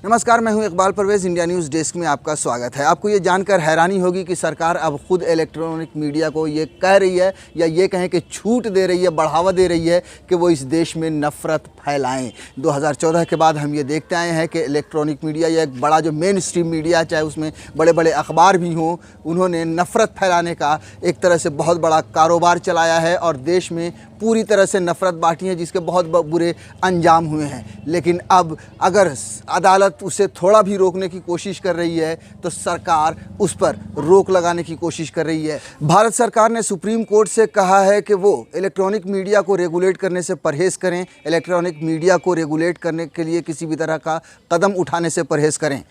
नमस्कार, मैं हूं Iqbal Parvez. India news desk में आपका स्वागत है। आपको ये जानकर हैरानी होगी कि सरकार अब खुद इलेक्ट्रॉनिक मीडिया को ये कह रही है या ये कहें कि छूट दे रही है, बढ़ावा दे रही है कि वो इस देश में नफ़रत फैलाएं। 2014 के बाद हम ये देखते आए हैं कि इलेक्ट्रॉनिक मीडिया या एक बड़ा जो मेन स्ट्रीम मीडिया, चाहे उसमें बड़े बड़े अखबार भी हों, उन्होंने नफ़रत फैलाने का एक तरह से बहुत बड़ा कारोबार चलाया है और देश में पूरी तरह से नफ़रत बाँटी है, जिसके बहुत बुरे अंजाम हुए हैं। लेकिन अब अगर अदालत उसे थोड़ा भी रोकने की कोशिश कर रही है तो सरकार उस पर रोक लगाने की कोशिश कर रही है। भारत सरकार ने सुप्रीम कोर्ट से कहा है कि वो इलेक्ट्रॉनिक मीडिया को रेगुलेट करने से परहेज़ करें, इलेक्ट्रॉनिक मीडिया को रेगुलेट करने के लिए किसी भी तरह का कदम उठाने से परहेज़ करें।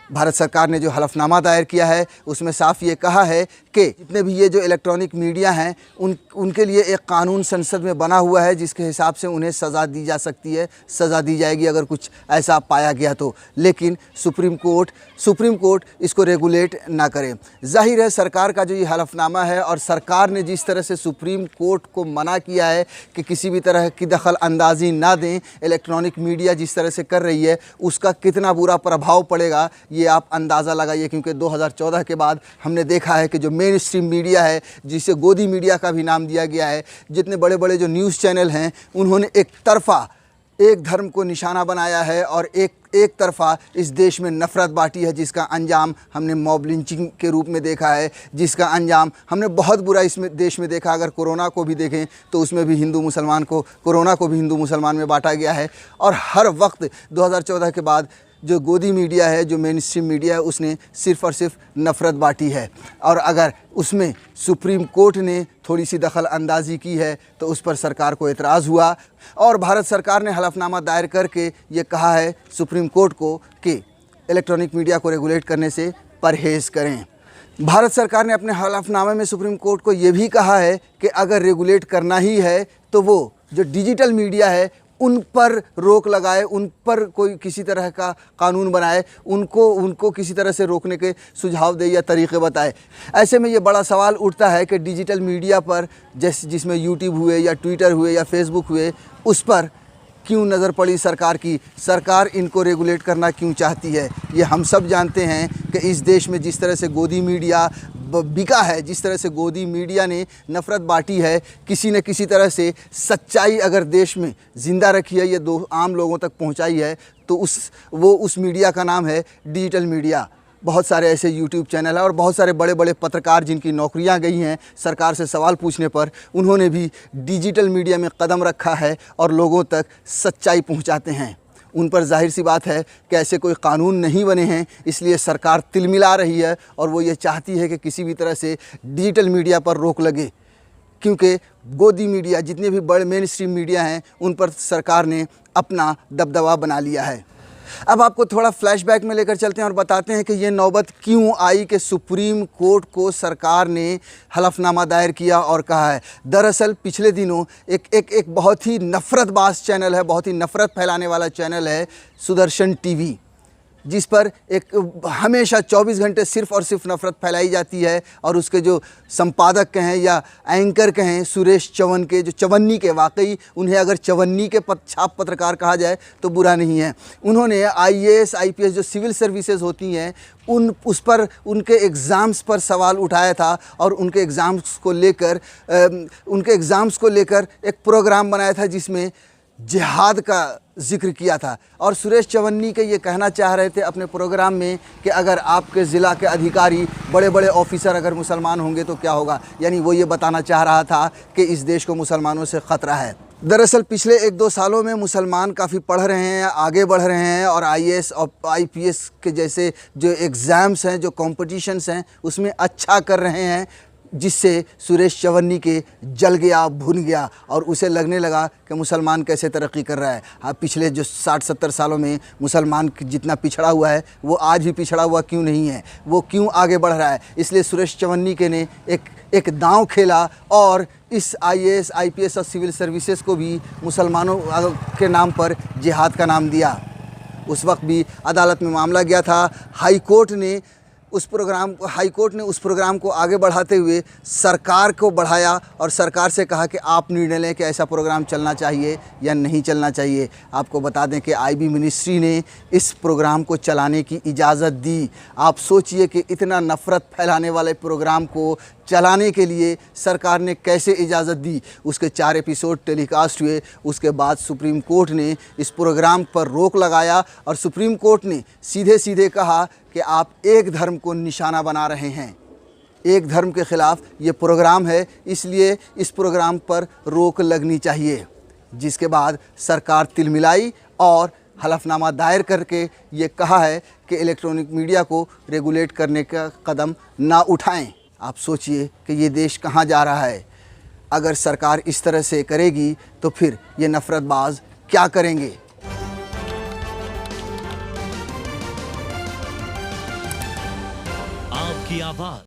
भारत सरकार ने जो हलफनामा दायर किया है उसमें साफ ये कहा है कि जितने भी ये जो इलेक्ट्रॉनिक मीडिया हैं उनके लिए एक कानून संसद में बना हुआ है, जिसके हिसाब से उन्हें सज़ा दी जा सकती है, सज़ा दी जाएगी अगर कुछ ऐसा पाया गया तो। लेकिन सुप्रीम कोर्ट इसको रेगुलेट ना करे। जाहिर है सरकार का जो ये हलफनामा है और सरकार ने जिस तरह से सुप्रीम कोर्ट को मना किया है कि किसी भी तरह की दखल अंदाज़ी ना दें, इलेक्ट्रॉनिक मीडिया जिस तरह से कर रही है उसका कितना बुरा प्रभाव पड़ेगा ये आप अंदाज़ा लगाइए। क्योंकि 2014 के बाद हमने देखा है कि जो मेन स्ट्रीम मीडिया है, जिसे गोदी मीडिया का भी नाम दिया गया है, जितने बड़े बड़े जो न्यूज़ चैनल हैं उन्होंने एक तरफ़ा एक धर्म को निशाना बनाया है और एक तरफ़ा इस देश में नफ़रत बांटी है, जिसका अंजाम हमने मॉब लिंचिंग के रूप में देखा है, जिसका अंजाम हमने बहुत बुरा इसमें देश में देखा। अगर कोरोना को भी देखें तो उसमें भी कोरोना को भी हिंदू मुसलमान में बांटा गया है। और हर वक्त 2014 के बाद जो गोदी मीडिया है, जो मेन स्ट्रीम मीडिया है, उसने सिर्फ़ और सिर्फ नफ़रत बांटी है। और अगर उसमें सुप्रीम कोर्ट ने थोड़ी सी दखल अंदाज़ी की है तो उस पर सरकार को एतराज़ हुआ और भारत सरकार ने हलफनामा दायर करके ये कहा है सुप्रीम कोर्ट को कि इलेक्ट्रॉनिक मीडिया को रेगुलेट करने से परहेज़ करें। भारत सरकार ने अपने हलफनामे में सुप्रीम कोर्ट को ये भी कहा है कि अगर रेगुलेट करना ही है तो वो जो डिजिटल मीडिया है उन पर रोक लगाए, उन पर कोई किसी तरह का कानून बनाए, उनको किसी तरह से रोकने के सुझाव दे या तरीक़े बताए। ऐसे में ये बड़ा सवाल उठता है कि डिजिटल मीडिया पर जिसमें यूट्यूब हुए या ट्विटर हुए या फेसबुक हुए, उस पर क्यों नज़र पड़ी सरकार की? सरकार इनको रेगुलेट करना क्यों चाहती है? ये हम सब जानते हैं कि इस देश में जिस तरह से गोदी मीडिया बिका है, जिस तरह से गोदी मीडिया ने नफ़रत बांटी है, किसी न किसी तरह से सच्चाई अगर देश में ज़िंदा रखी है, ये दो आम लोगों तक पहुंचाई है, तो उस मीडिया का नाम है डिजिटल मीडिया। बहुत सारे ऐसे यूट्यूब चैनल हैं और बहुत सारे बड़े बड़े पत्रकार जिनकी नौकरियां गई हैं सरकार से सवाल पूछने पर, उन्होंने भी डिजिटल मीडिया में कदम रखा है और लोगों तक सच्चाई पहुंचाते हैं। उन पर जाहिर सी बात है कि ऐसे कोई कानून नहीं बने हैं, इसलिए सरकार तिलमिला रही है और वो ये चाहती है कि किसी भी तरह से डिजिटल मीडिया पर रोक लगे। क्योंकि गोदी मीडिया, जितने भी बड़े मेन स्ट्रीम मीडिया हैं, उन पर सरकार ने अपना दबदबा बना लिया है। अब आपको थोड़ा फ्लैशबैक में लेकर चलते हैं और बताते हैं कि ये नौबत क्यों आई कि सुप्रीम कोर्ट को सरकार ने हलफनामा दायर किया और कहा है। दरअसल पिछले दिनों एक बहुत ही नफ़रतबाज चैनल है, बहुत ही नफ़रत फैलाने वाला चैनल है सुदर्शन टीवी, जिस पर एक हमेशा 24 घंटे सिर्फ़ और सिर्फ नफ़रत फैलाई जाती है। और उसके जो संपादक कहें या एंकर कहें, सुरेश चवन के, जो चवन्नी के, वाकई उन्हें अगर चवन्नी के छाप पत्रकार कहा जाए तो बुरा नहीं है। उन्होंने IAS IPS जो सिविल सर्विसेज होती हैं उस पर, उनके एग्ज़ाम्स पर सवाल उठाया था और उनके एग्ज़ाम्स को लेकर एक प्रोग्राम बनाया था जिसमें जिहाद का जिक्र किया था। और सुरेश चवन्नी के ये कहना चाह रहे थे अपने प्रोग्राम में कि अगर आपके ज़िला के अधिकारी, बड़े बड़े ऑफिसर अगर मुसलमान होंगे तो क्या होगा। यानी वो ये बताना चाह रहा था कि इस देश को मुसलमानों से ख़तरा है। दरअसल पिछले 1-2 सालों में मुसलमान काफ़ी पढ़ रहे हैं, आगे बढ़ रहे हैं और IAS और IPS के जैसे जो एग्ज़ाम्स हैं, जो कॉम्पिटिशन्स हैं, उसमें अच्छा कर रहे हैं, जिससे सुरेश चवन्नी के जल गया, भुन गया और उसे लगने लगा कि मुसलमान कैसे तरक्की कर रहा है। हाँ, पिछले जो 60-70 सालों में मुसलमान जितना पिछड़ा हुआ है वो आज भी पिछड़ा हुआ क्यों नहीं है, वो क्यों आगे बढ़ रहा है। इसलिए सुरेश चवन्नी के ने एक दांव खेला और इस IAS IPS और सिविल सर्विसेज को भी मुसलमानों के नाम पर जिहाद का नाम दिया। उस वक्त भी अदालत में मामला गया था, हाई कोर्ट ने उस प्रोग्राम को, हाई कोर्ट ने उस प्रोग्राम को आगे बढ़ाते हुए सरकार को बढ़ाया और सरकार से कहा कि आप निर्णय लें कि ऐसा प्रोग्राम चलना चाहिए या नहीं चलना चाहिए। आपको बता दें कि आईबी मिनिस्ट्री ने इस प्रोग्राम को चलाने की इजाज़त दी। आप सोचिए कि इतना नफ़रत फैलाने वाले प्रोग्राम को चलाने के लिए सरकार ने कैसे इजाज़त दी। उसके 4 एपिसोड टेलीकास्ट हुए। उसके बाद सुप्रीम कोर्ट ने इस प्रोग्राम पर रोक लगाया और सुप्रीम कोर्ट ने सीधे सीधे कहा कि आप एक धर्म को निशाना बना रहे हैं, एक धर्म के ख़िलाफ़ ये प्रोग्राम है, इसलिए इस प्रोग्राम पर रोक लगनी चाहिए। जिसके बाद सरकार तिलमिलाई और हलफनामा दायर करके ये कहा है कि इलेक्ट्रॉनिक मीडिया को रेगुलेट करने का कदम ना उठाएं। आप सोचिए कि ये देश कहाँ जा रहा है। अगर सरकार इस तरह से करेगी तो फिर ये नफ़रतबाज क्या करेंगे। आपकी आवाज़